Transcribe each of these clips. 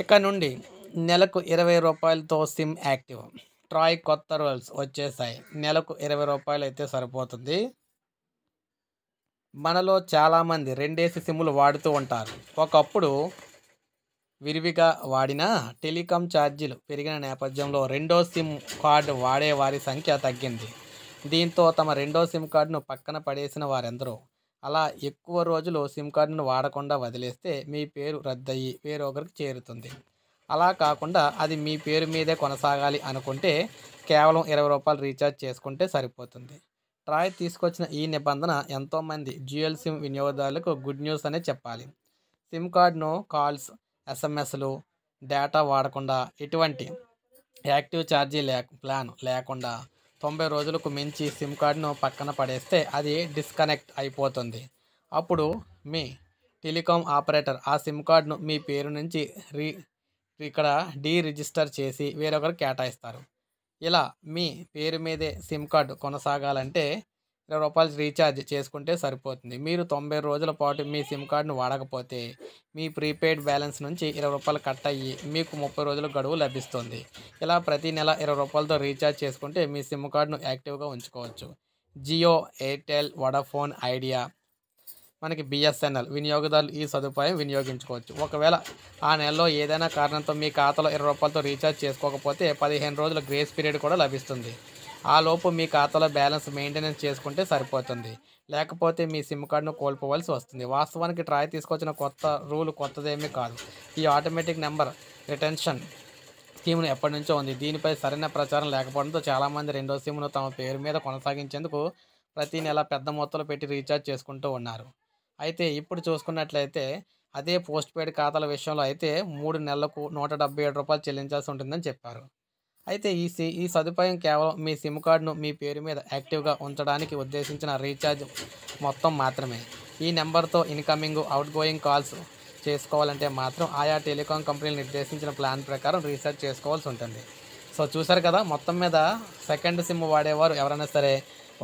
ఇక నుండి నెలకు రూ. 20తో సిమ్ యాక్టివ్. ట్రాయ్ కొత్త రూల్స్ వచ్చేసాయి. నెలకు రూ. 20 అయితే సరిపోతుంది. మనలో చాలామంది రెండేసి సిమ్ములు వాడుతూ ఉంటారు. ఒకప్పుడు విరివిగా వాడినా టెలికాం ఛార్జీలు పెరిగిన నేపథ్యంలో రెండో సిమ్ కార్డు వాడే వారి సంఖ్య తగ్గింది. దీంతో తమ రెండో సిమ్ కార్డును పక్కన పడేసిన వారెందరో. అలా ఎక్కువ రోజులు సిమ్ కార్డును వాడకుండా వదిలేస్తే మీ పేరు రద్దయి వేరొకరికి చేరుతుంది. అలా కాకుండా అది మీ పేరు మీదే కొనసాగాలి అనుకుంటే కేవలం రూ. 20 రీఛార్జ్ చేసుకుంటే సరిపోతుంది. ట్రాయ్ తీసుకొచ్చిన ఈ నిబంధన ఎంతోమంది డ్యూయల్ సిమ్ వినియోగదారులకు గుడ్ న్యూస్ అనే చెప్పాలి. సిమ్ కార్డును కాల్స్, ఎస్ఎంఎస్లు, డేటా వాడకుండా ఎటువంటి యాక్టివ్ ఛార్జీ ప్లాన్ లేకుండా 90 రోజులకు మించి సిమ్ కార్డును పక్కన పడేస్తే అది డిస్కనెక్ట్ అయిపోతుంది. అప్పుడు మీ టెలికాం ఆపరేటర్ ఆ సిమ్ కార్డును మీ పేరు నుంచి రిజిస్టర్ చేసి వేరొకరికి కేటాయిస్తారు. ఇలా మీ పేరు మీదే సిమ్ కార్డు కొనసాగాలంటే రూ. 20 రీఛార్జ్ చేసుకుంటే సరిపోతుంది. మీరు 90 రోజుల పాటు మీ సిమ్ కార్డును వాడకపోతే మీ ప్రీపెయిడ్ బ్యాలెన్స్ నుంచి రూ. 20 కట్ అయ్యి మీకు 30 రోజుల గడువు లభిస్తుంది. ఇలా ప్రతి నెల రూ. 20తో రీఛార్జ్ చేసుకుంటే మీ సిమ్ కార్డును యాక్టివ్గా ఉంచుకోవచ్చు. జియో, ఎయిర్టెల్, వొడాఫోన్ ఐడియా, మనకి బిఎస్ఎన్ఎల్ వినియోగదారులు ఈ సదుపాయం వినియోగించుకోవచ్చు. ఒకవేళ ఆ నెలలో ఏదైనా కారణంతో మీ ఖాతాలో రూ. 20తో రీఛార్జ్ చేసుకోకపోతే 15 రోజుల గ్రేస్ పీరియడ్ కూడా లభిస్తుంది. ఆ లోపు మీ ఖాతాలో బ్యాలెన్స్ మెయింటెనెన్స్ చేసుకుంటే సరిపోతుంది. లేకపోతే మీ సిమ్ కార్డును కోల్పోవలసి వస్తుంది. వాస్తవానికి ట్రాయ్ తీసుకొచ్చిన కొత్త రూల్ కొత్తదేమీ కాదు. ఈ ఆటోమేటిక్ నెంబర్ రిటెన్షన్ స్కీమ్ను ఎప్పటి నుంచో ఉంది. దీనిపై సరైన ప్రచారం లేకపోవడంతో చాలామంది రెండో సిమ్ను తమ పేరు మీద కొనసాగించేందుకు ప్రతి నెల పెద్ద మొత్తంలో పెట్టి రీఛార్జ్ చేసుకుంటూ ఉన్నారు. అయితే ఇప్పుడు చూసుకున్నట్లయితే అదే పోస్ట్ పెయిడ్ ఖాతాల విషయంలో అయితే 3 నెలలకు రూ. 177 చెల్లించాల్సి ఉంటుందని చెప్పారు. అయితే ఈ సదుపాయం కేవలం మీ సిమ్ కార్డును మీ పేరు మీద యాక్టివ్గా ఉంచడానికి ఉద్దేశించిన రీఛార్జ్ మొత్తం మాత్రమే. ఈ నెంబర్తో ఇన్కమింగ్, అవుట్గోయింగ్ కాల్స్ చేసుకోవాలంటే మాత్రం ఆయా టెలికాం కంపెనీలు నిర్దేశించిన ప్లాన్ ప్రకారం రీఛార్జ్ చేసుకోవాల్సి ఉంటుంది. సో చూసారు కదా, మొత్తం మీద సెకండ్ సిమ్ వాడేవారు ఎవరైనా సరే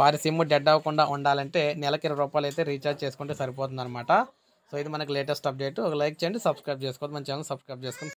వారి సిమ్ డెడ్ అవ్వకుండా ఉండాలంటే నెలకి రూ. 20 అయితే రీఛార్జ్ చేసుకుంటే సరిపోతుందన్నమాట. సో ఇది మనకి లేటెస్ట్ అప్డేట్. ఒక లైక్ చేయండి, సబ్స్క్రైబ్ చేసుకోవద్దు, మన ఛానల్ సబ్స్క్రైబ్ చేసుకోండి.